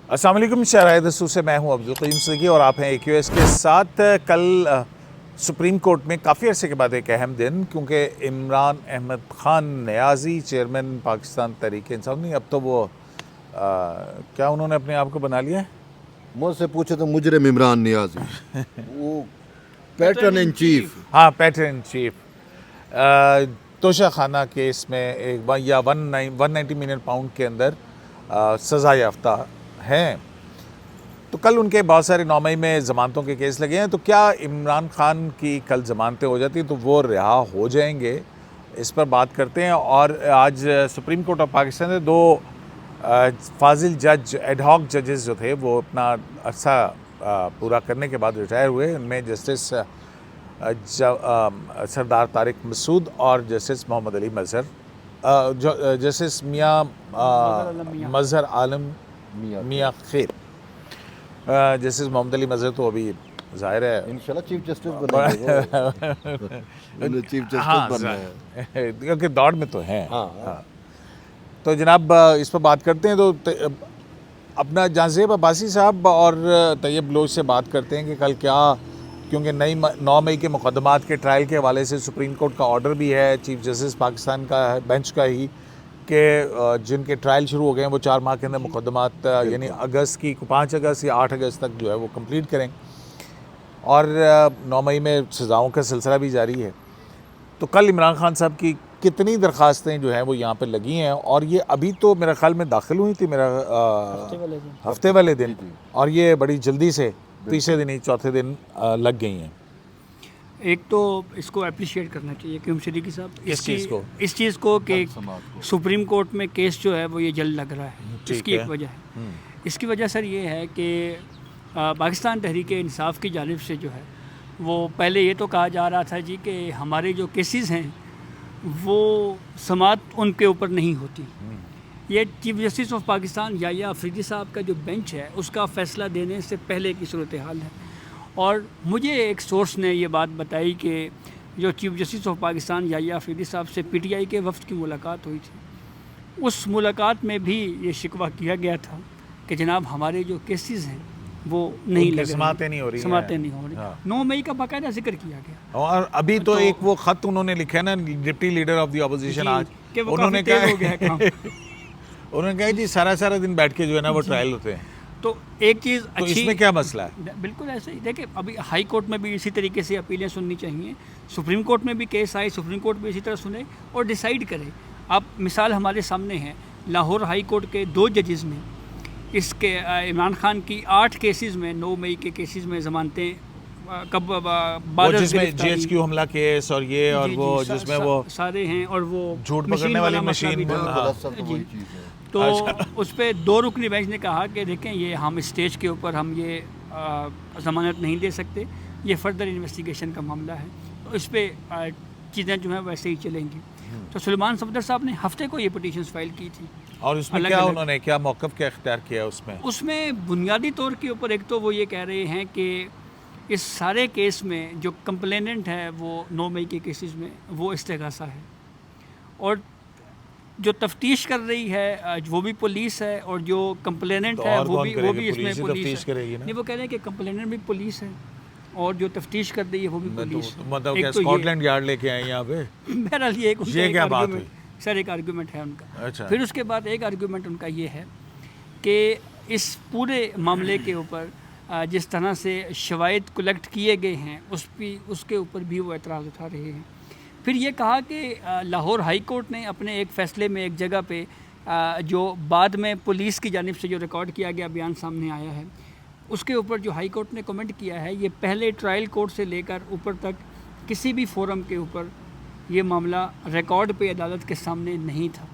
अस्सलाम वालेकुम, शहराए दस्तूर से मैं हूं अब्दुल करीम सिद्दीकी और आप हैं AQS के साथ। कल सुप्रीम कोर्ट में काफ़ी अरसे के बाद एक अहम दिन, क्योंकि इमरान अहमद ख़ान नियाज़ी चेयरमैन पाकिस्तान तहरीक इंसाफ नहीं, अब तो वो क्या उन्होंने अपने आप को बना लिया है? मुझसे पूछे तो मुजरिम इमरान नियाज़ी वो पैटर्न इन चीफ। हाँ, पैटर्न इन चीफ। तोशा खाना केस में एक 190 मिलियन पाउंड के अंदर सज़ा याफ्ता हैं। तो कल उनके बहुत सारे 9 मई में ज़मानतों के केस लगे हैं। तो क्या इमरान ख़ान की कल ज़मानतें हो जाती तो वो रिहा हो जाएंगे? इस पर बात करते हैं। और आज सुप्रीम कोर्ट ऑफ पाकिस्तान ने 2 फाजिल जज, एडहॉक जजेस जो थे, वो अपना अरसा पूरा करने के बाद रिटायर हुए। उनमें जस्टिस सरदार तारिक मसूद और जस्टिस मोहम्मद अली मज़हर, जस्टिस मियाँ मज़हर आलम मियाँ खैर। जस्टिस मोहम्मद अली मज़हर तो अभी ज़ाहिर है इंशाल्लाह चीफ जस्टिस बनेंगे चीफ जस्टिस बनना है क्योंकि दौड़ में तो हैं। हाँ। तो जनाब इस पर बात करते हैं। तो अपना जाज़ेब अब्बासी साहब और तैयब लोच से बात करते हैं कि कल क्या, क्योंकि 9 मई के मुकदमात के ट्रायल के हवाले से सुप्रीम कोर्ट का ऑर्डर भी है चीफ जस्टिस पाकिस्तान का बेंच का ही, कि जिनके ट्रायल शुरू हो गए हैं वो 4 माह के अंदर मुकदमात यानी अगस्त की 5 अगस्त या 8 अगस्त तक जो है वो कंप्लीट करें। और 9 मई में सज़ाओं का सिलसिला भी जारी है। तो कल इमरान खान साहब की कितनी दरख्वास्तें जो हैं वो यहाँ पे लगी हैं, और ये अभी तो मेरा ख्याल में दाखिल हुई थी मेरा हफ्ते वाले दिन, और ये बड़ी जल्दी से तीसरे दिन ही चौथे दिन लग गई हैं। एक तो इसको अप्रिशिएट करना चाहिए क्यों सिद्दीकी साहब, इस चीज़ को कि सुप्रीम कोर्ट में केस जो है वो ये जल्द लग रहा है। इसकी एक वजह है। इसकी वजह सर ये है कि पाकिस्तान तहरीक इंसाफ की जानिब से जो है वो पहले ये तो कहा जा रहा था जी कि हमारे जो केसेस हैं वो समाअत उनके ऊपर नहीं होती। ये chief justice of Pakistan Yahya Afridi साहब का जो बेंच है उसका फ़ैसला देने से पहले की सूरत हाल है। और मुझे एक सोर्स ने ये बात बताई कि जो chief justice of Pakistan Yahya Afridi साहब से PTI के वफ्द की मुलाकात हुई थी, उस मुलाकात में भी ये शिकवा किया गया था कि जनाब हमारे जो केसेस हैं वो नहीं लग रहे, समाअतें नहीं हो रही। 9 मई का बाकायदा जिक्र किया गया। और अभी तो एक वो ख़त उन्होंने लिखा है ना, deputy leader of the opposition, आज उन्होंने कहा जी सारा दिन बैठ के जो है ना वो ट्रायल होते हैं। तो एक चीज़ तो इसमें क्या मसला है? बिल्कुल ऐसे ही देखिए, अभी हाई कोर्ट में भी इसी तरीके से अपीलें सुननी चाहिए, सुप्रीम कोर्ट में भी केस आए, सुप्रीम कोर्ट भी इसी तरह सुने और डिसाइड करे। अब मिसाल हमारे सामने है, लाहौर हाई कोर्ट के 2 जजेस में इसके इमरान खान की 8 केसेस में 9 मई के केसेस में ज़मानतें कब बाद जिसमें GHQ हमला केस और ये और वो जिसमें वो सारे हैं, और वो झूठ पकड़ने वाली मशीन, तो उस पर 2 रुकनी बेंच ने कहा कि देखें ये हम स्टेज के ऊपर हम ये ज़मानत नहीं दे सकते, ये फर्दर इन्वेस्टिगेशन का मामला है, तो इस पर चीज़ें जो हैं वैसे ही चलेंगी। तो सुलेमान सफदर साहब ने हफ्ते को ये पिटीशंस फाइल की थी। और उसमें क्या उन्होंने क्या मौक़िफ़ क्या इख्तियार किया? उसमें बुनियादी तौर के ऊपर एक तो वो ये कह रहे हैं कि इस सारे केस में जो कंप्लेनेंट है वो 9 मई के केसेस में वो इस्तेगासा है, और जो तफ्तीश कर रही है वो भी पुलिस है, और जो कंप्लेनेंट है वो भी इसमें पुलिस करेगी ना? नहीं, वो कह रहे हैं कि कंप्लेनेंट भी पुलिस है और जो तफ्तीश कर रही है वो भी पुलिस है। मतलब क्या स्कॉटलैंड यार्ड लेके आए यहाँ पे? बहरहाल ये क्या बात हुई सर, एक आर्गूमेंट है उनका। अच्छा। फिर उसके बाद एक आर्गूमेंट उनका ये है कि इस पूरे मामले के ऊपर जिस तरह से शवाहिद कलेक्ट किए गए हैं उसके ऊपर भी वो एतराज़ उठा रहे हैं। फिर ये कहा कि लाहौर हाई कोर्ट ने अपने एक फ़ैसले में एक जगह पे जो बाद में पुलिस की जानिब से जो रिकॉर्ड किया गया बयान सामने आया है, उसके ऊपर जो हाई कोर्ट ने कमेंट किया है, ये पहले ट्रायल कोर्ट से लेकर ऊपर तक किसी भी फोरम के ऊपर ये मामला रिकॉर्ड पे अदालत के सामने नहीं था।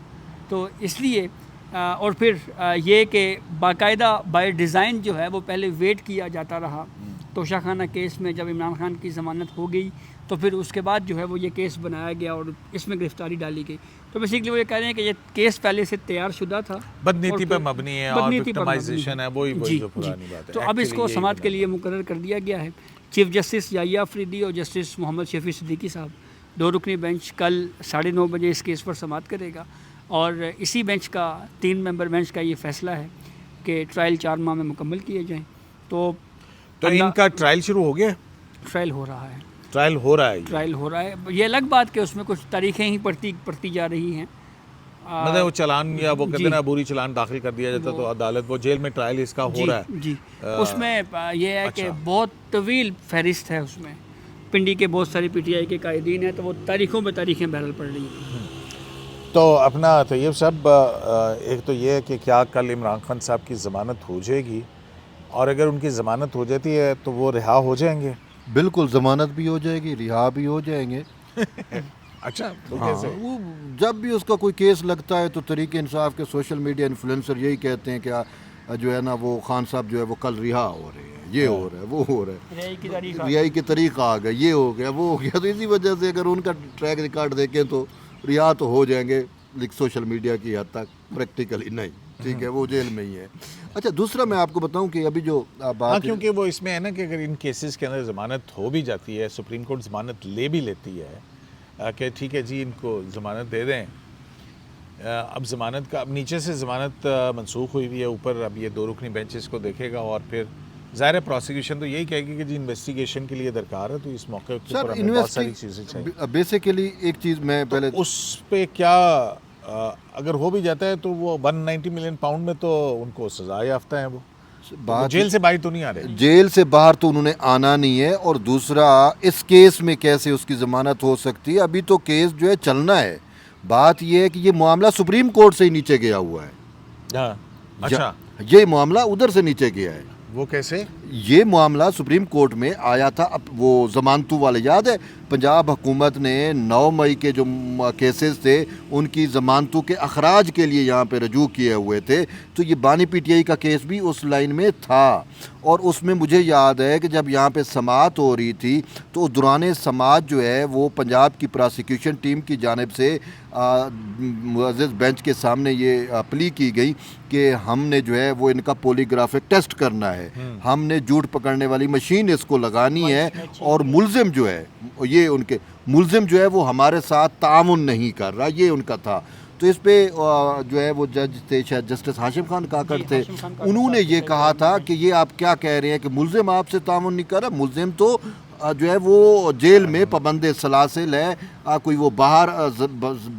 तो इसलिए और फिर ये कि बाकायदा बाय डिज़ाइन जो है वो पहले वेट किया जाता रहा। तोशा खाना केस में जब इमरान खान की ज़मानत हो गई तो फिर उसके बाद जो है वो ये केस बनाया गया और इसमें गिरफ्तारी डाली गई। तो बेसिकली वो ये कह रहे हैं कि ये केस पहले से तैयार शुदा था, बदनीति पर मबनी है और विक्टिमाइजेशन है, वही जो पुरानी बात है। तो अब इसको समाअत के लिए मुकर्रर कर दिया गया है। चीफ जस्टिस याहिया अफरीदी और जस्टिस मोहम्मद शफी सिद्दीकी साहब 2 रुकनी बेंच कल 9:30 बजे इस केस पर समाअत करेगा, और इसी बेंच का 3 मेंबर बेंच का ये फ़ैसला है कि ट्रायल 4 माह में मुकम्मल किए जाएं। तो इनका ट्रायल शुरू हो गया? ट्रायल हो रहा है। ट्रायल हो रहा है ये? ट्रायल हो रहा है। ये अलग बात कि उसमें कुछ तारीखें ही पड़ती जा रही हैं। मतलब वो चालान या वो कहते जी। हैं ना अबूरी चालान दाखिल कर दिया जाता तो अदालत वो जेल में ट्रायल इसका हो रहा है। जी उसमें यह है कि अच्छा। बहुत तवील फहरिस्त है उसमें। पिंडी के बहुत सारे पीटीआई के कायदीन हैं, तो वो तारीखों पे तारीखें बहरहाल पड़ रही हैं। तो अपना तैयब साहब, एक तो ये है कि क्या कल इमरान खान साहब की ज़मानत हो जाएगी, और अगर उनकी ज़मानत हो जाती है तो वो रिहा हो जाएंगे? बिल्कुल, ज़मानत भी हो जाएगी, रिहा भी हो जाएंगे। अच्छा, तो हाँ, कैसे? वो जब भी उसका कोई केस लगता है तो तरीके इंसाफ के सोशल मीडिया इन्फ्लुएंसर यही कहते हैं कि जो है ना वो खान साहब जो है वो कल रिहा हो रहे हैं, ये हो रहा है, वो हो रहा है, रिहाई की तरीका आ गया, ये हो गया, वो हो गया। तो इसी वजह से अगर उनका ट्रैक रिकॉर्ड देखें तो रिहा तो हो जाएंगे, लेकिन सोशल मीडिया की हद तक, प्रैक्टिकली नहीं। ठीक है, वो जेल में ही है। अच्छा, दूसरा मैं आपको बताऊं कि अभी जो बात हाँ, क्योंकि वो इसमें है ना कि अगर इन केसेस के अंदर ज़मानत हो भी जाती है, सुप्रीम कोर्ट ज़मानत ले भी लेती है कि ठीक है जी इनको ज़मानत दे दें, अब ज़मानत का अब नीचे से ज़मानत मनसूख हुई हुई है, ऊपर अब ये 2 रुकनी बेंच इसको देखेगा और फिर ज़ाहिर है प्रोसिक्यूशन तो यही कहेगी कि जी इन्वेस्टिगेशन के लिए दरकार है, तो इस मौके के ऊपर हमें बहुत सारी चीज़ें चाहिए। बेसिकली एक चीज़ मैं पहले उस पे क्या अगर हो भी जाता है तो वो 190 मिलियन पाउंड में तो उनको सजा याफ्ता है, वो जेल से बाहर तो नहीं आ रहे। जेल से बाहर तो उन्होंने आना नहीं है, और दूसरा इस केस में कैसे उसकी ज़मानत हो सकती है? अभी तो केस जो है चलना है। बात यह है कि ये मामला सुप्रीम कोर्ट से ही नीचे गया हुआ है। हाँ, अच्छा, ये मामला उधर से नीचे गया है। वो कैसे? ये मामला सुप्रीम कोर्ट में आया था, अब वो जमानतू वाले याद है, पंजाब हुकूमत ने 9 मई के जो केसेस थे उनकी जमानतू के अखराज के लिए यहाँ पे रजू किए हुए थे। तो ये बानी पीटीआई का केस भी उस लाइन में था, और उसमें मुझे याद है कि जब यहाँ पे समाअत हो रही थी तो दौरान समाअत जो है वो पंजाब की प्रोसिक्यूशन टीम की जानिब से मुअज़्ज़ज़ बेंच के सामने ये प्ली की गई कि हमने जो है वो इनका पॉलीग्राफिक टेस्ट करना है, हमने झूठ पकड़ने वाली मशीन इसको लगानी है, और मुल्ज़िम जो है ये उनके मुल्ज़िम जो है वो हमारे साथ तामुन नहीं कर रहा, ये उनका था। तो इस पे जो है वो जज थे, शायद जस्टिस हाशिम खान काकड़ थे, उन्होंने ये कहा था कि ये आप क्या कह रहे हैं कि मुल्ज़िम आपसे तामुन नहीं कर रहा, मुल्ज़िम तो जो है वो जेल में पाबंद सलासिल है, कोई वो बाहर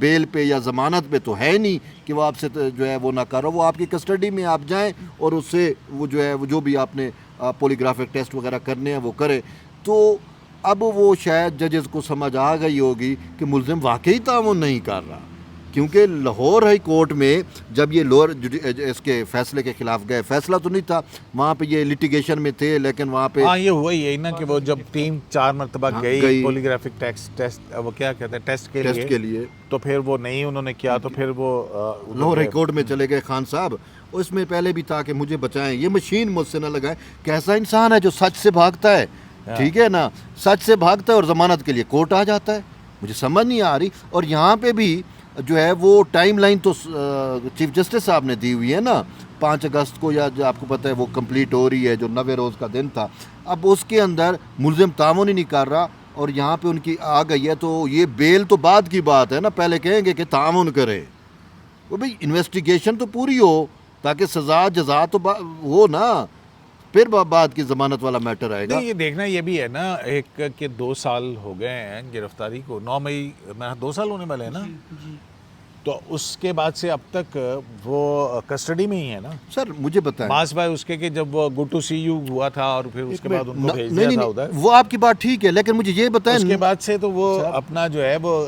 बेल पे या ज़मानत पे तो है नहीं कि वो आपसे जो है वो ना करो, वो आपकी कस्टडी में आप जाएं और उससे वो जो है वो जो भी आपने पॉलीग्राफिक टेस्ट वगैरह करने हैं वो करे। तो अब वो शायद जजेस को समझ आ गई होगी कि मुल्ज़िम वाकई तामुन नहीं कर रहा, क्योंकि लाहौर हाई कोर्ट में जब ये लोअर इसके फैसले के खिलाफ गए, फैसला तो नहीं था वहाँ पे, ये लिटिगेशन में थे, लेकिन वहाँ पे हाँ ये हुआ यही ना कि वो जब 3-4 मरतबा गई पॉलीग्राफिक टेस्ट वो क्या कहते हैं टेस्ट के लिए तो फिर वो नहीं उन्होंने किया, तो फिर वो लाहौर हाई कोर्ट में चले गए खान साहब। और इसमें पहले भी था कि मुझे बचाएं, ये मशीन मुझसे ना लगाएं। कैसा इंसान है जो सच से भागता है, ठीक है ना, सच से भागता है और ज़मानत के लिए कोर्ट आ जाता है, मुझे समझ नहीं आ रही। और यहाँ पे भी जो है वो टाइम लाइन तो चीफ जस्टिस साहब ने दी हुई है ना, 5 अगस्त को, या जो आपको पता है वो कंप्लीट हो रही है, जो 90 रोज़ का दिन था। अब उसके अंदर मुल्ज़िम तामुन ही नहीं कर रहा और यहाँ पे उनकी आ गई है, तो ये बेल तो बाद की बात है ना, पहले कहेंगे कि तामुन करे। वो भाई इन्वेस्टिगेशन तो पूरी हो ताकि सज़ा जज़ा तो हो ना, फिर बाद की ज़मानत वाला मैटर आएगा। नहीं, ये देखना ये भी है ना एक कि 2 साल हो गए हैं गिरफ्तारी को, 9 मई में 2 साल होने वाले हैं ना, तो उसके बाद से अब तक वो कस्टडी में ही है ना। सर मुझे बताएं मास भाई उसके कि जब वो गुड टू सी यू हुआ था और फिर उसके बाद उनको भेज दिया था उधर, वो आपकी बात ठीक है, लेकिन मुझे ये बताएं उसके बाद से तो वो अपना जो है वो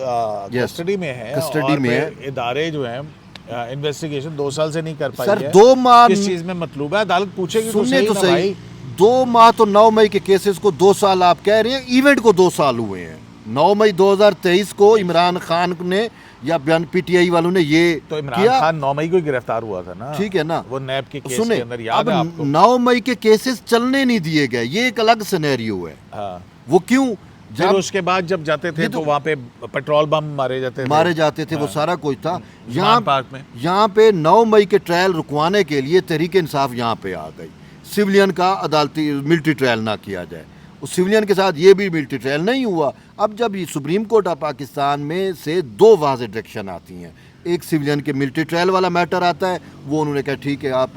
कस्टडी में है, कस्टडी में है। इदारे जो है इन्वेस्टिगेशन 2 साल से नहीं कर पाई सर है। 2 माह किस चीज़ में मतलब है, अदालत पूछेगी तो सुनने सही तो ना सही भाई। 2 माह तो 9 मई के केसेस को 2 साल आप कह रहे हैं, इवेंट को 2 साल हुए हैं। 9 मई 2023 को इमरान खान ने या बयान पीटीआई वालों ने ये तो इमरान खान 9 मई को गिरफ्तार हुआ था ना, ठीक है ना, वो नैब के केस सुने के अंदर याद अब है आपको। 9 मई के केसेस चलने नहीं दिए गए, ये एक अलग सिनेरियो है। हाँ। वो क्यों, जब उसके बाद जब जाते थे तो वहाँ पे पेट्रोल बम मारे जाते थे, वो सारा कुछ था। यहाँ पे 9 मई के ट्रायल रुकवाने के लिए तहरीक इंसाफ यहाँ पे आ गई, सिविलियन का अदालती मिलिट्री ट्रायल ना किया जाए। उस सिविलियन के साथ ये भी मिलिट्री ट्रायल नहीं हुआ, अब जब ये सुप्रीम कोर्ट ऑफ पाकिस्तान में से दो वाज़ेह डायरेक्शन आती हैं, एक सिविलियन के मिलिट्री ट्रायल वाला मैटर आता है, वो उन्होंने कहा ठीक है आप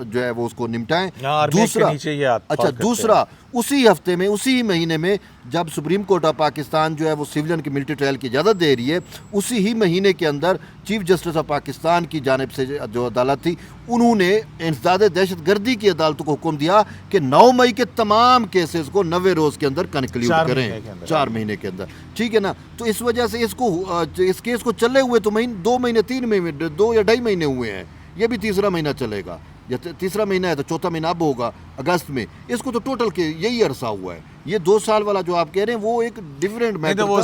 जो है वो उसको निपटाएं। दूसरा अच्छा दूसरा उसी हफ्ते में उसी महीने में जब सुप्रीम कोर्ट ऑफ पाकिस्तान जो है वो सिविलियन की मिलिट्री ट्रायल की इजाज़त दे रही है, उसी ही महीने के अंदर चीफ जस्टिस ऑफ पाकिस्तान की जानिब से जो अदालत थी उन्होंने इंसदाद दहशत गर्दी की अदालतों को हुक्म दिया कि 9 मई के तमाम केसेस को 90 रोज़ के अंदर कंक्लूड करें, 4 महीने के अंदर, ठीक है ना। तो इस वजह से इस केस को चले हुए तो 2 महीने 3 महीने 2 या 2.5 महीने हुए हैं, ये भी तीसरा महीना चलेगा, या तीसरा महीना है तो चौथा महीना अब होगा अगस्त में, इसको तो टोटल के यही अरसा हुआ है। ये 2 साल वाला जो आप कह रहे हैं वो एक डिफरेंट मैटर था। वो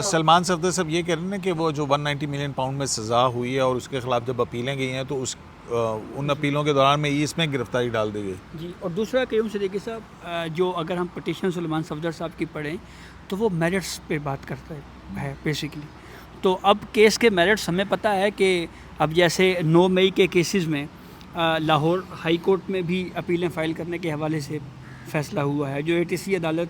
सलमान सफदर साहब ये कह रहे हैं कि वो जो 190 मिलियन पाउंड में सज़ा हुई है और उसके खिलाफ जब अपीलें गई हैं तो उन अपीलों के दौरान में इसमें गिरफ्तारी डाल दी गई जी। और दूसरा क्यों सिद्दीकी साहब, जो अगर हम पटिशन सलमान सफदर साहब की पढ़ें तो वो मेरिट्स पे बात करता है बेसिकली। तो अब केस के मेरिट्स हमें पता है कि अब जैसे 9 मई के केसेस में लाहौर हाई कोर्ट में भी अपीलें फ़ाइल करने के हवाले से फ़ैसला हुआ है। जो ATC अदालत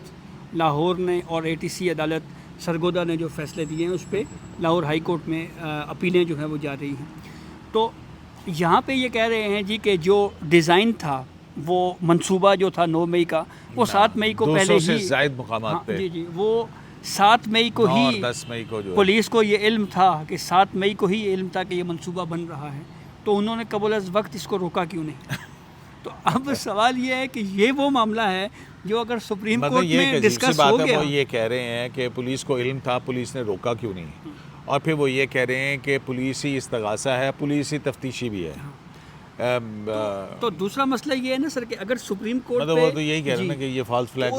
लाहौर ने और ATC अदालत सरगोदा ने जो फ़ैसले दिए हैं उस पर लाहौर हाई कोर्ट में अपीलें जो हैं वो जा रही हैं। तो यहाँ पे ये कह रहे हैं जी कि जो डिज़ाइन था वो मंसूबा जो था 9 मई का वो 7 मई को पहले ही से ज़ायद मुकामात पे जी वो 7 मई को ही 10 मई को जो पुलिस को ये इल्म था कि 7 मई को ही इल्म था कि ये मंसूबा बन रहा है, तो उन्होंने कबल अज़ वक्त इसको रोका क्यों नहीं। तो अब सवाल ये है कि ये वो मामला है जो अगर सुप्रीम कोर्ट में डिस्कस हो गया, वो ये कह रहे हैं कि पुलिस को इल्म था, पुलिस ने रोका क्यों नहीं, और फिर वो ये कह रहे हैं कि पुलिस ही इस्तगासा है, पुलिस ही तफ्तीशी भी है। तो दूसरा मसला ये है ना सर कि अगर सुप्रीम कोर्ट मतलब वो तो यही कह रहे हैं ना कि ये फॉल्स फ्लैग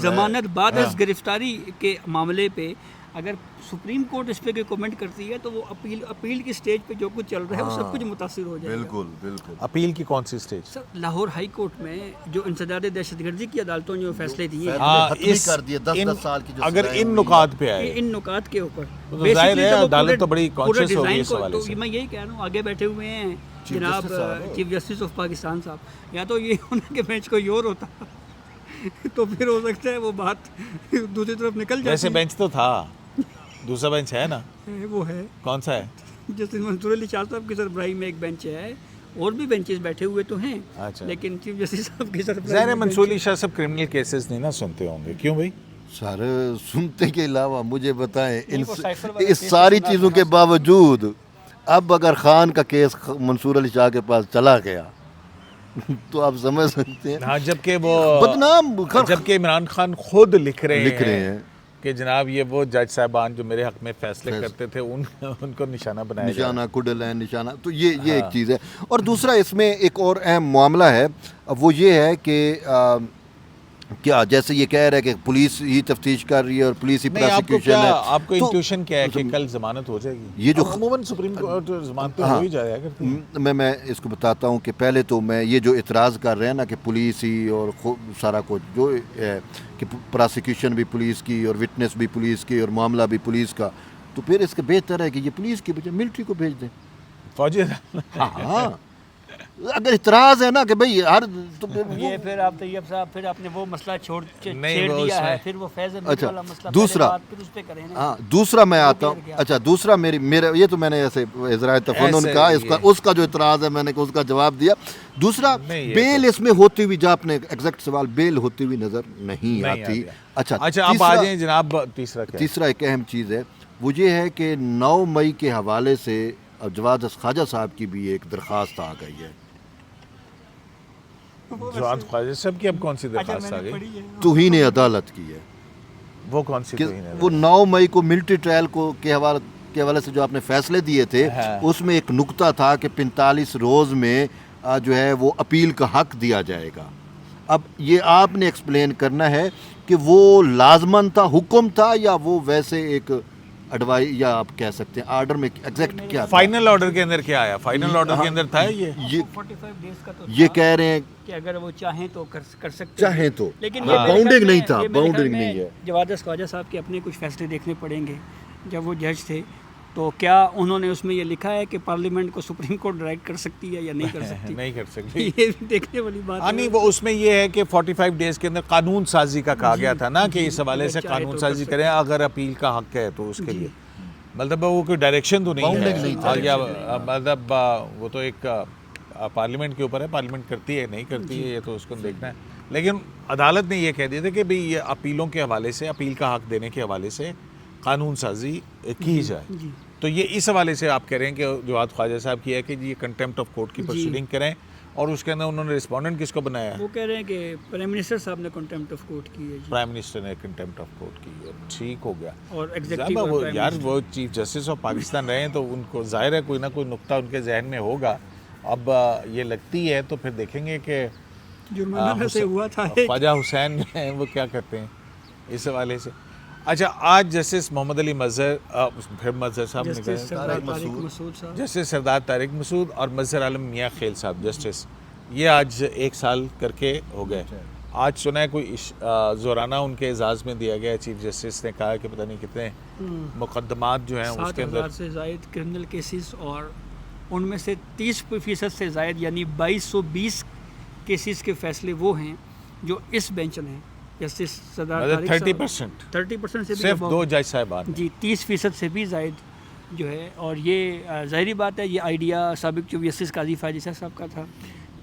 जमानत बाद गिरफ्तारी के मामले पे अगर सुप्रीम कोर्ट इस पे कोई कमेंट करती है तो वो अपील की स्टेज पे जो कुछ चल रहा है वो सब कुछ मुतासिर हो जाएगा। बिल्कुल। अपील की कौन सी stage? Sir Lahore high court में जो इंसदाद दहशतगर्दी की अदालतों ने जो फैसले दिए कर दिए 10 साल की, अगर इन नुकात पे आए, इन नुकात के ऊपर अदालत तो बड़ी कॉन्शियस हो गई इस हवाले से। मैं यही कह रहा हूँ, आगे बैठे हुए हैं जनाब चीफ जस्टिस ऑफ पाकिस्तान साहब, या तो ये उनके बेंच कोई और होता तो फिर हो सकता है वो बात दूसरी तरफ निकल जाए। वैसे बेंच तो था, दूसरा बेंच है ना, वो है, कौन सा है? जस्टिस मंसूर अली शाह साहब की सरबराही में एक बेंच है, और भी बेंचेस बैठे हुए तो हैं। अच्छा। लेकिन चीफ जस्टिस साहब की सरबराही ज़ाहिर है मंसूर अली शाह सब क्रिमिनल केसेस नहीं ना सुनते होंगे, क्यों भाई? सर सुनते के अलावा मुझे बताएं इस सारी चीज़ों के बावजूद अब अगर खान का केस मंसूर अली शाह के पास चला गया तो आप समझ सकते हैं। हाँ, जबकि वो बदनाम, जबकि इमरान खान खुद लिख रहे हैं कि जनाब ये वो जज साहबान जो मेरे हक में फैसले करते थे उनको निशाना बनाया, निशाना कुडल है निशाना, तो ये एक चीज़ है। और दूसरा इसमें एक और अहम मामला है, वो ये है कि क्या जैसे ये कह रहा है कि पुलिस ही तफ्तीश कर रही है और पुलिस ही प्रोसिक्यूशन है, आपको इंट्यूशन क्या है कि कल जमानत हो जाएगी? ये जो अमूमन सुप्रीम कोर्ट जमानत हो ही जाया करती है। मैं इसको बताता हूँ कि पहले तो मैं ये जो इतराज़ कर रहे हैं ना कि पुलिस ही और सारा कुछ जो है कि प्रोसिक्यूशन भी पुलिस की और विटनेस भी पुलिस की और मामला भी पुलिस का, तो फिर इसके बेहतर है कि ये पुलिस की बजाय मिलिट्री को भेज दें, फौजी। हाँ अगर इतराज़ है ना कि भाई हर तो ये फिर आप तैयब साहब फिर आपने वो मसला छेड़ दिया है, फिर वो फैज़ वाला मसला दूसरा फिर उस पे करें ना। हाँ दूसरा मैं आता हूँ। अच्छा दूसरा मेरा ये तो मैंने ऐसे इज़राए तफन्नुन कहा, इसका उसका जो इतराज़ है मैंने उसका जवाब दिया। दूसरा बेल इसमें होती हुई, जो आपने एग्जैक्ट सवाल, बेल होती हुई नज़र नहीं आती। अच्छा आप आ जाएं जनाब। तीसरा एक अहम चीज़ है, वो ये है कि 9 मई के हवाले से जवाद ख्वाजा साहब की भी एक दरख्वास्त आ गई है। जवाद ख्वाजा साहब की अब कौन सी दरख्वास्त आ गई? तौहीन अदालत की है। वो कौन सी? वो 9 मई को मिलिट्री ट्रायल को के हवाले से जो आपने फैसले दिए थे, उसमें एक नुक्ता था कि 45 रोज़ में जो है वो अपील का हक दिया जाएगा। अब ये आपने एक्सप्लेन करना है कि वो लाजमन था, हुक्म था, या वो वैसे एक एडवाइस, या आप कह सकते हैं आर्डर में एग्जैक्ट क्या था? फाइनल ऑर्डर के अंदर क्या आया? फाइनल ऑर्डर के अंदर था ये 45 डेज का तो ये कह रहे हैं कि अगर वो चाहें तो कर सकते हैं, चाहें तो, लेकिन बाउंडिंग नहीं था, बाउंडिंग नहीं है। जवाद ख्वाजा साहब के अपने कुछ फैसले देखने पड़ेंगे जब वो जज थे, तो क्या उन्होंने उसमें ये लिखा है कि पार्लियामेंट को सुप्रीम कोर्ट डायरेक्ट कर सकती है या नहीं कर सकती? नहीं कर सकती। ये भी देखने वाली बात हाँ है। नहीं, वो उसमें ये है कि 45 डेज के अंदर कानून साजी का कहा गया था ना कि इस हवाले से चाहे तो कानून कर साजी सकते करें, अगर अपील का हक है तो उसके जी। लिए। मतलब वो कोई डायरेक्शन तो नहीं Bounding नहीं है, था। या मतलब वो तो एक पार्लियामेंट के ऊपर है, पार्लियामेंट करती है नहीं करती है ये तो उसको देखना है। लेकिन अदालत ने ये कह दिया था कि भाई ये अपीलों के हवाले से, अपील का हक देने के हवाले से कानून साजी की जाए। जी। तो ये इस हवाले से आप कह रहे हैं कि जवाद ख्वाजा साहब की है कि जी ये कंटेम्प्ट ऑफ कोर्ट की जी। प्रोसीडिंग करें, और उसके अंदर उन्होंने रिस्पोंडेंट किसको बनाया है? वो कह रहे हैं कि प्राइम मिनिस्टर साहब ने कंटेम्प्ट ऑफ कोर्ट की है जी। प्राइम मिनिस्टर ने कंटेम्प्ट ऑफ कोर्ट की है, ठीक हो गया। और ज़ाहिर एग्जीक्यूटिव है और वो प्राइम यार मिनिस्टर। वो चीफ जस्टिस ऑफ पाकिस्तान रहे हैं तो उनको जाहिर है कोई ना कोई नुक्ता उनके जहन में होगा। अब ये लगती है तो फिर देखेंगे कि जुर्माना से हुआ था ख्वाजा हुसैन जो हैं वो क्या करते हैं इस हवाले से। अच्छा, आज जस्टिस मोहम्मद अली मजहर, फिर मजहर साहब जस्टिस निकले, सरदार तारिक मसूद साहब, जस्टिस सरदार तारिक मसूद और मजहर आलम मियाँ खेल साहब जस्टिस, ये आज 1 साल करके हो गए। आज सुना है कोई जोराना उनके एजाज़ में दिया गया, चीफ जस्टिस ने कहा कि पता नहीं कितने मुकदमात जो हैं उसके 7,000 अंदर से ज़ायद क्रिमिनल केसेस, और उनमें से 30% से ज़ायद यानी 2220 केसेस के फैसले वो हैं जो इस बेंच ने, जस्टिस सरदार मतलब तारिक 30%, 30% से भी सिर्फ above 2 जज साहिबान। जी 30% से भी ज़ायद जो है। और ये ज़ाहिरी बात है, ये आइडिया साबिक चीफ जस्टिस काजी फायद साहब का था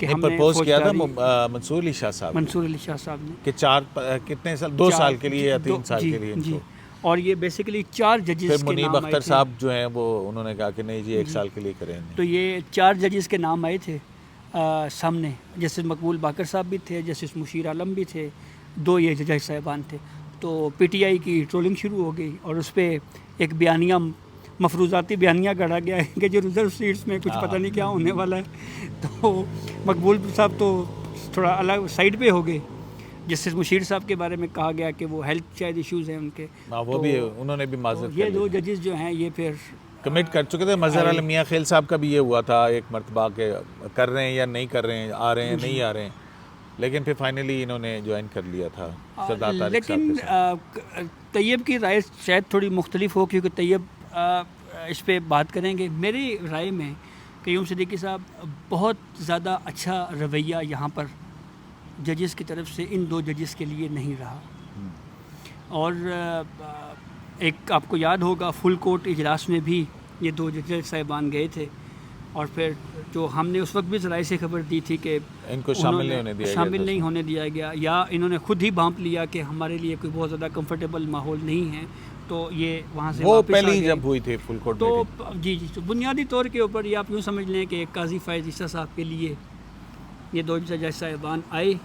कि हमने प्रपोज किया था फौजदारी- मंसूर अली शाह साहब ने मंसूर अली शाह साहब ने कि कितने साल, 2 साल के लिए या 3 साल जी, के लिए जी। इनको। और ये बेसिकली 4 जजेस फिर के मुनीब नाम आए अख्तर थे। साहब जो हैं वो उन्होंने कहा कि नहीं जी 1 साल के लिए करें। तो ये 4 जजेस के नाम आए थे सामने। जस्टिस मकबूल बाकर साहब भी थे, जस्टिस मुशीर आलम भी थे, 2 ये जज साहिबान थे। तो पीटीआई की ट्रोलिंग शुरू हो गई और उस पर एक बयानिया, मफरूज़ाती बयानिया गढ़ा गया है कि जो रिजर्व सीट्स में कुछ पता नहीं क्या होने वाला है। तो मकबूल साहब तो थोड़ा अलग साइड पे हो गए। जस्टिस मुशीर साहब के बारे में कहा गया कि वो हेल्थ शायद इश्यूज़ हैं उनके। वो तो- भी उन्होंने भी माजरत तो ये 2 जजेस जो हैं ये फिर कमिट कर चुके थे। मजहर आलम मियाँ खेल साहब का भी ये हुआ था एक मरतबा के कर रहे हैं या नहीं कर रहे हैं, आ रहे हैं नहीं आ रहे हैं, लेकिन फिर फाइनली इन्होंने ज्वाइन कर लिया था सरदार तारिक साहब लेकिन के साथ। तैयब की राय शायद थोड़ी मुख्तलिफ हो, क्योंकि तैयब इस पे बात करेंगे। मेरी राय में क़य्यूम सिद्दीकी साहब बहुत ज़्यादा अच्छा रवैया यहाँ पर जजेस की तरफ से इन 2 जजेस के लिए नहीं रहा। और एक आपको याद होगा फुल कोर्ट इजलास में भी ये 2 जजेस साहिबान गए थे, और फिर जो हमने उस वक्त भी ज़राए से खबर दी थी कि इनको शामिल नहीं होने दिया गया शामिल था नहीं होने दिया गया, या इन्होंने खुद ही भांप लिया कि हमारे लिए कोई बहुत ज़्यादा कंफर्टेबल माहौल नहीं है, तो ये वहाँ से वो वापस आ पहली गए। जब हुई थी फुल कोर्ट तो मीटिंग। जी जी, तो बुनियादी तौर के ऊपर ये आप यूँ समझ लें कि काजी फायद साहब के लिए ये 2 जज साहिबान आए,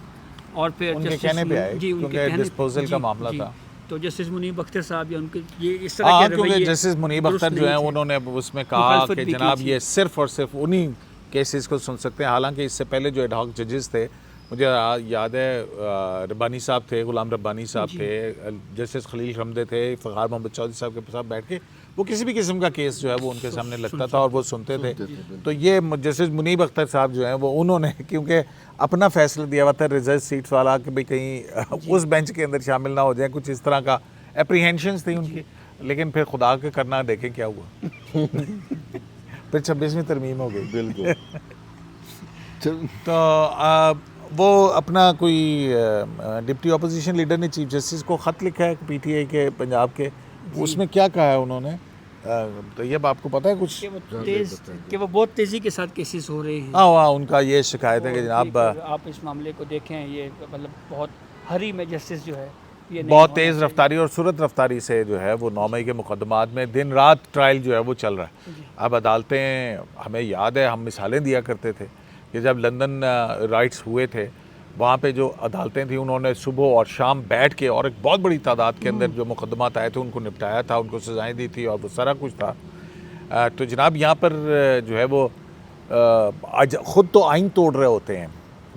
और फिर उनके जस्टिस कहने पे आए, जी, उनके क्योंकि कहने- डिस्पोजल का जी, मामला जी। था। तो जस्टिस मुनीब अख्तर साहब या उनके ये इस तरह हाँ, के क्योंकि रवैये जस्टिस मुनीब दुरुस्त अख्तर जो नहीं हैं थे। उन्होंने उसमें कहा मुखालफत कि भी की जनाब थी। ये सिर्फ और सिर्फ उन्हीं केसेस को सुन सकते हैं। हालांकि इससे पहले जो एडहॉक जजेस थे, मुझे याद है रब्बानी साहब थे, गुलाम रब्बानी साहब थे, जस्टिस खलील हमदे थे, फ़खार मोहम्मद चौधरी साहब के साथ बैठ के वो किसी भी किस्म का केस जो है वो उनके सामने लगता था और वो सुनते थे। तो ये जस्टिस मुनीब अख्तर साहब जो हैं वो उन्होंने क्योंकि अपना फैसला दिया हुआ था रिजर्व सीट्स वाला कि भाई कहीं उस बेंच के अंदर शामिल ना हो जाए, कुछ इस तरह का एप्रीहेंशंस थी उनकी। लेकिन फिर खुदा के करना देखें क्या हुआ। फिर 26वीं तरमीम हो गई। बिल्कुल। तो वो अपना कोई डिप्टी अपोजिशन लीडर ने चीफ जस्टिस को ख़त लिखा है पीटीआई के पंजाब के, उसमें क्या कहा है उन्होंने? तो ये आपको पता है कुछ? कि वो बहुत तेज़ी के साथ केसेस हो रहे हैं। हाँ, उनका ये शिकायत है कि जनाब आप इस मामले को देखें, ये मतलब बहुत हरी में जस्टिस जो है ये नहीं बहुत होना तेज़ चाहिए। रफ्तारी और सूरत रफ्तारी से जो है वो 9 मई के मुकदमात में दिन रात ट्रायल जो है वो चल रहा है। अब अदालतें, हमें याद है हम मिसालें दिया करते थे कि जब लंदन राइट्स हुए थे वहाँ पे जो अदालतें थी उन्होंने सुबह और शाम बैठ के और एक बहुत बड़ी तादाद के अंदर जो मुकदमात आए थे उनको निपटाया था, उनको सजाएं दी थी और वो सारा कुछ था। तो जनाब यहाँ पर जो है वो आज ख़ुद तो आइन तोड़ रहे होते हैं।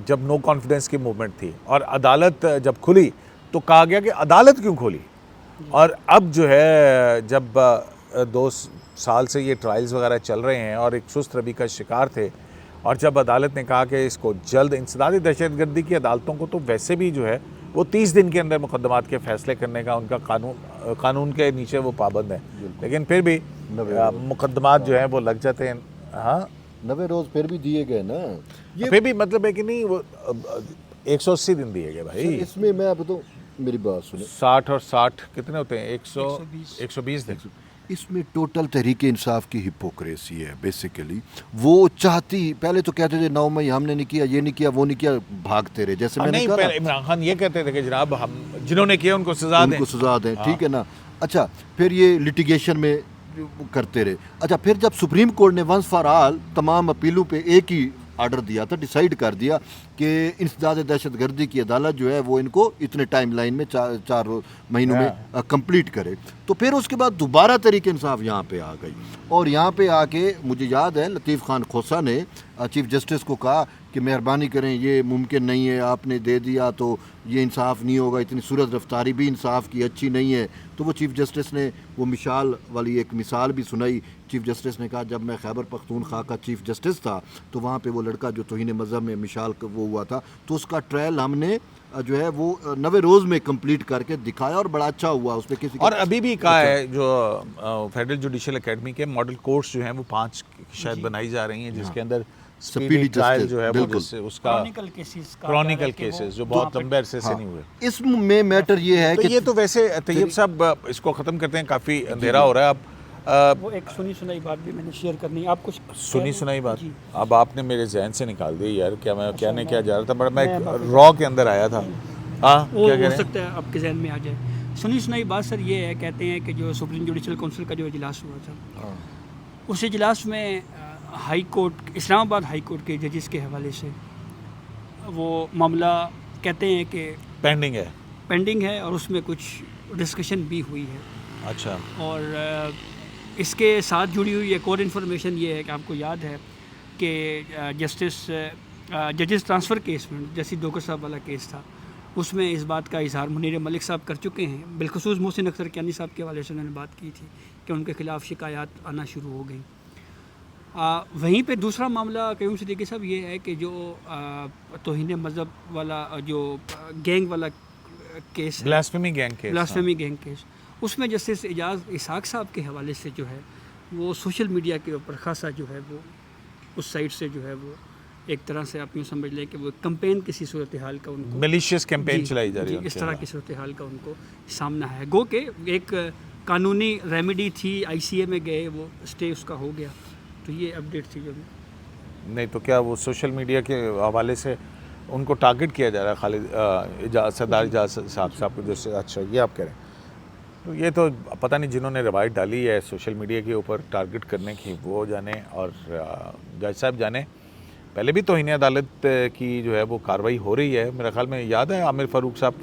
जब नो कॉन्फिडेंस की मूवमेंट थी और अदालत जब खुली तो कहा गया कि अदालत क्यों खोली, और अब जो है जब 2 साल से ये ट्रायल्स वगैरह चल रहे हैं और एक सुस्त रवि का शिकार थे, और जब अदालत ने कहा कि इसको जल्द इंसदादी दहशतगर्दी की अदालतों को तो वैसे भी जो है वो 30 दिन के अंदर मुकदमात के फ़ैसले करने का उनका कानून के नीचे वो पाबंद है, लेकिन फिर भी मुकदमात जो हैं वो लग जाते हैं। हाँ 90 रोज फिर भी दिए गए ना ये। फिर भी मतलब है कि नहीं, वो 180 दिन दिए गए भाई। इसमें मैं आप बताऊँ, मेरी बात सुने, 60 और 60 कितने होते हैं? 120 दिन। इसमें टोटल तहरीक इंसाफ की हिपोक्रेसी है बेसिकली। वो चाहती, पहले तो कहते थे 9 मई हमने नहीं किया, ये नहीं किया, वो नहीं किया, भागते रहे। जैसे मैंने नहीं, कहा पहले इमरान खान ये कहते थे कि जनाब हम जिन्होंने किया उनको सजा दें, उनको सजा दें, ठीक है ना। अच्छा, फिर ये लिटिगेशन में करते रहे। अच्छा, फिर जब सुप्रीम कोर्ट ने वंस फॉर ऑल तमाम अपीलों पे एक ही आर्डर दिया था, डिसाइड कर दिया कि इंसदाद दहशत गर्दी की अदालत जो है वो इनको इतने टाइम लाइन में 4 महीनों में कंप्लीट करे, तो फिर उसके बाद दोबारा तहरीक इंसाफ यहाँ पे आ गई। और यहाँ पे आके मुझे याद है लतीफ़ खान खोसा ने चीफ जस्टिस को कहा कि मेहरबानी करें, ये मुमकिन नहीं है, आपने दे दिया तो ये इंसाफ नहीं होगा, इतनी सूरत रफ्तारी भी इंसाफ की अच्छी नहीं है। तो वो चीफ जस्टिस ने वो मिसाल वाली एक मिसाल भी सुनाई। चीफ जस्टिस ने कहा, जब मैं खैबर पख्तूनख्वा का चीफ जस्टिस था तो वहाँ पे वो लड़का जो तौहीन मज़हब में मिसाल वो हुआ था, तो उसका ट्रायल हमने जो है वो 90 रोज़ में कंप्लीट करके दिखाया और बड़ा अच्छा हुआ उस पर किसी और अभी भी कहा है जो फेडरल जुडिशल एकेडमी के मॉडल कोर्स जो हैं वो 5 शायद बनाई जा रही हैं, जिसके अंदर स्पीडी ट्रायल जो है वो जैसे उसका क्रॉनिकल केसेस जो बहुत लंबे अरसे से नहीं हुए। इसमें मैटर ये है तो कि ये तो वैसे तैयब साहब इसको ख़त्म करते हैं, काफ़ी अंधेरा हो रहा है। अब वो एक सुनी सुनाई बात भी मैंने शेयर करनी है, आप कुछ सुनी सुनाई बात जी। अब आपने मेरे जहन से निकाल दी यार, क्या मैं कहने क्या जा रहा था, बट मैं रॉ के अंदर आया था। हाँ, वो क्या कह हो रहे हैं? सकता है आपके जहन में आ जाए। सुनी सुनाई बात सर ये है, कहते हैं कि जो सुप्रीम जुडिशल काउंसिल का जो इजलास हुआ था, उस इजलास में high court, Islamabad high court के जजेस के हवाले से वो मामला कहते हैं कि पेंडिंग है। और उसमें कुछ डिस्कशन भी हुई है। अच्छा, और इसके साथ जुड़ी हुई एक और इन्फॉर्मेशन ये है कि आपको याद है कि जजेस ट्रांसफ़र केस में, जैसे डोगर साहब वाला केस था, उसमें इस बात का इजहार मुनीर मलिक साहब कर चुके हैं। बिलखसूस मोहसिन अख्तर कियानी साहब के हवाले से उन्होंने बात की थी कि उनके खिलाफ़ शिकायत आना शुरू हो गई। वहीं पे दूसरा मामला क्यूम सिद्दीकी साहब ये है कि जो तौहीन मज़हब वाला जो गैंग वाला केस है, ब्लास्फेमी गैंग केस, उसमें जस्टिस एजाज इसाक साहब के हवाले से जो है वो सोशल मीडिया के ऊपर खासा जो है वो उस साइड से जो है वो एक तरह से आप यूँ समझ लें कि वो कैंपेन किसी सूरत हाल का उनको मिलिशियस कैंपेन चलाई जा रही है इस तरह की सूरत हाल का उनको सामना है। गो के एक कानूनी रेमेडी थी, ICA में गए, वो स्टे उसका हो गया। तो ये अपडेट थी जो नहीं तो क्या वो सोशल मीडिया के हवाले से उनको टारगेट किया जा रहा है खालिद सरदार एजाज साहब को जैसे? अच्छा, ये आप कह रहे हैं। तो ये तो पता नहीं जिन्होंने रवायत डाली है सोशल मीडिया के ऊपर टारगेट करने की, वो जाने और जज साहब जाने। पहले भी तौहीन अदालत की जो है वो कार्रवाई हो रही है। मेरा ख्याल में याद है आमिर फ़ारूक साहब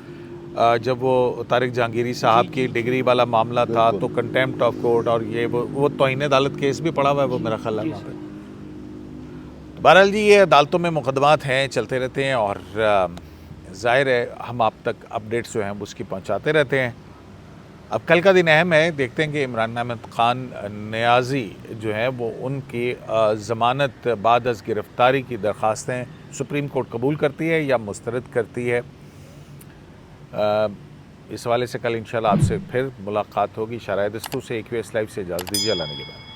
जब वो तारिक जहांगीरी साहब की डिग्री वाला मामला था तो कंटेम्प्ट ऑफ कोर्ट और ये वो तौहीन अदालत केस भी पड़ा हुआ है वो, मेरा ख्याल है वहाँ पर। बहरहाल जी, ये अदालतों में मुकदमात हैं, चलते रहते हैं और ज़ाहिर है हम आप तक अपडेट्स जो हैं उसकी पहुँचाते रहते हैं। अब कल का दिन अहम है, देखते हैं कि इमरान अहमद ख़ान नियाज़ी जो है वो उनकी ज़मानत बाद अज़ गिरफ़्तारी की दरख्वास्तें सुप्रीम कोर्ट कबूल करती है या मुस्तरद करती है। इस हवाले से कल इंशाल्लाह आपसे फिर मुलाकात होगी। शराय दस्तूर से AQS लाइव से इजाज़त दीजिए। अल्लाह ने के बाद।